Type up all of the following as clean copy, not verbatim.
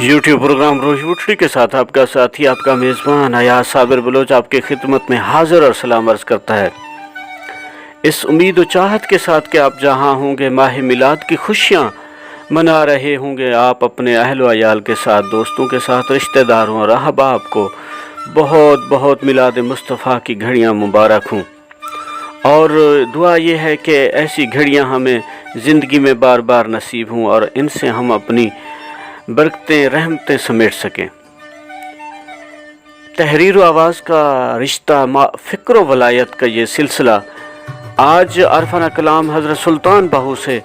YouTube programme रोज उठड़ी के साथ आपका साथी आपका मेज़बान अयाज साबिर बलोच आपके खिदमत में हाजिर और सलाम अर्ज़ करता है। इस उम्मीद और चाहत के साथ कि आप जहाँ होंगे माह मिलाद की खुशियाँ मना रहे होंगे, आप अपने अहल व अयाल के साथ, दोस्तों के साथ, रिश्तेदारों और अहबाब को बहुत बहुत मिलाद मुस्तफ़ा की घड़ियाँ मुबारक हों। और दुआ ये है कि ऐसी घड़ियाँ हमें ज़िंदगी में बार बार नसीब हों और इनसे हम अपनी बरकतें रहमतें समेट सकें। तहरीर आवाज़ का रिश्ता फ़िक्र वलायत का ये सिलसिला आज अरफाना कलाम हज़रत सुल्तान बाहू से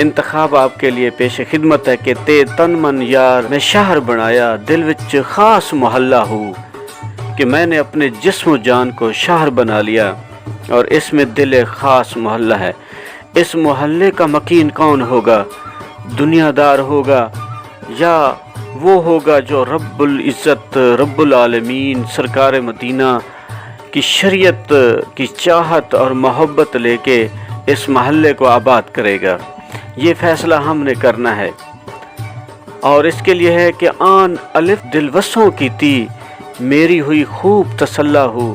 इंतखाब आपके लिए पेश खिदमत है कि ते तन मन यार मैं शहर बनाया दिल विच ख़ास मोहल्ला हूँ, कि मैंने अपने जिस्म जान को शहर बना लिया और इसमें दिल ख़ास मोहल्ला है। इस मोहल्ले का मकीन कौन होगा? दुनियादार होगा या वो होगा जो रब्बुल इज़्ज़त रब्बुल आलमीन सरकार मदीना की शरीयत की चाहत और मोहब्बत लेके इस महल्ले को आबाद करेगा? ये फ़ैसला हमने करना है और इसके लिए है कि आन अलिफ दिलवसों की ती मेरी हुई खूब तसल्ला हो,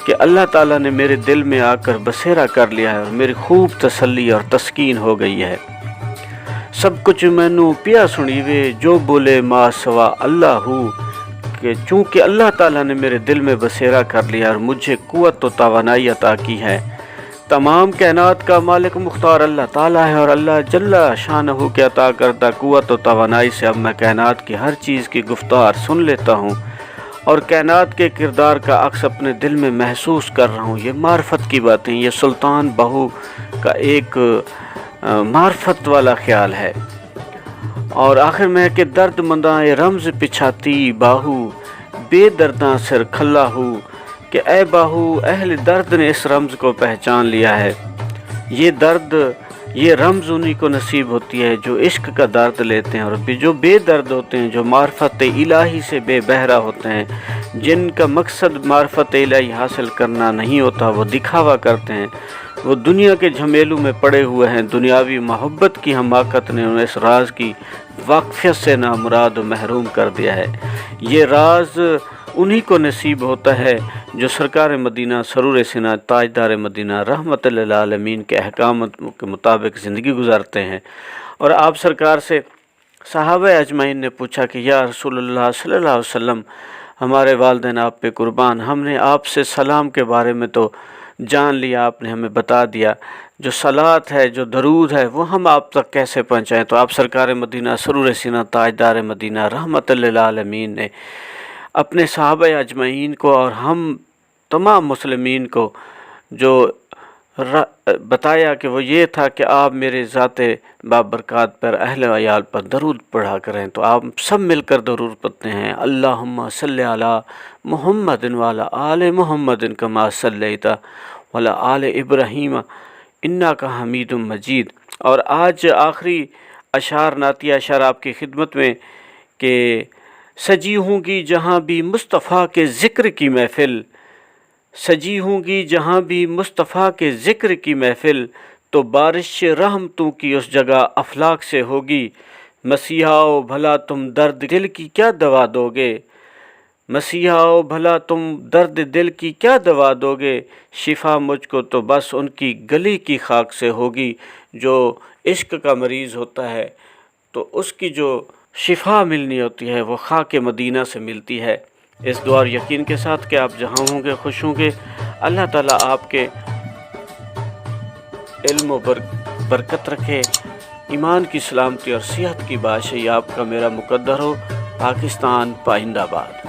कि अल्लाह ताला ने मेरे दिल में आकर बसेरा कर लिया है और मेरी खूब तसल्ली और तस्कीन हो गई है। सब कुछ मैनू पिया सुनीवे जो बोले मा सवा अल्लाह हूँ, कि चूँकि अल्लाह ताला ने मेरे दिल में बसेरा कर लिया और मुझे क़ुव्वत व तवानाई अता की है। तमाम कायनात का मालिक मुख्तार अल्लाह ताला है और अल्लाह जल्ला शानहू के अता करता क़ुव्वत व तवानाई से अब मैं कायनात की हर चीज़ की गुफ्तार सुन लेता हूँ और कायनात के किरदार का अक्स अपने दिल में महसूस कर रहा हूँ। ये मार्फत की बातें, ये सुल्तान बाहू का एक मार्फत वाला ख्याल है। और आखिर में कि दर्द मंदाए रमज़ पिछाती बाहू बेदर्दा सिर खल्ला हूँ, कि ए बाहू अहल दर्द ने इस रमज़ को पहचान लिया है। ये दर्द, ये रमज़ उन्हीं को नसीब होती है जो इश्क का दर्द लेते हैं और जो बेदर्द होते हैं, जो मार्फत इलाही से बेबहरा होते हैं, जिनका मकसद मार्फत इलाही हासिल करना नहीं होता, वो दिखावा करते हैं, वो दुनिया के झमेलों में पड़े हुए हैं। दुनियावी मोहब्बत की हमाकत ने उन्हें इस राज की वाक़फ़ियत से नामुराद महरूम कर दिया है। ये राज उन्हीं को नसीब होता है जो सरकार मदीना सरूर सिना ताजदार मदीना रहमत लिल आलमीन के अहकाम के मुताबिक ज़िंदगी गुजारते हैं। और आप सरकार से सहाबा अजमाइन ने पूछा कि या रसूलुल्लाह सल्लल्लाहु अलैहि वसल्लम, हमारे वालिदैन आप पे कुर्बान, हमने आपसे सलाम के बारे में तो जान लिया, आपने हमें बता दिया, जो सलात है, जो दरूद है, वो हम आप तक कैसे पहुँचाएँ? तो आप सरकार मदीना सरूर सिना ताजदार मदीना रहमत लिल आलमीन ने अपने सहाबा अजमाइन को और हम तमाम मुस्लिमीन को जो बताया कि वो ये था कि आप मेरे ज़ाते बाबरकात पर अहले अयाल पर दरूद पढ़ा करें। तो आप सब मिलकर दरूद पढ़ते हैं, अल्लाहुम्मा सल्ली अला मुहम्मदिन वाला आले मुहम्मदिन कमा सल्लैता वाला आले इब्राहीम इन्नका हमीदुम मजीद। और आज आखिरी अशार नातिया अशार आपकी खिदमत में कि सजी होंगी जहाँ भी मुस्तफ़ा के ज़िक्र की महफ़िल, सजी होंगी जहाँ भी मुस्तफ़ा के ज़िक्र की महफ़िल, तो बारिश रहमतों की उस जगह अफलाक से होगी। मसीहाओ भला तुम दर्द दिल की क्या दवा दोगे, मसीहाओ भला तुम दर्द दिल की क्या दवा दोगे, शिफा मुझको तो बस उनकी गली की खाक से होगी। जो इश्क का मरीज़ होता है तो उसकी जो शिफा मिलनी होती है वो खाक मदीना से मिलती है। इस दुआ और यकीन के साथ कि आप जहाँ होंगे खुश होंगे। अल्लाह ताला आपके इल्म बरकत रखे, ईमान की सलामती और सेहत की बादशाही आपका मेरा मुकद्दर हो। पाकिस्तान पाइंदाबाद।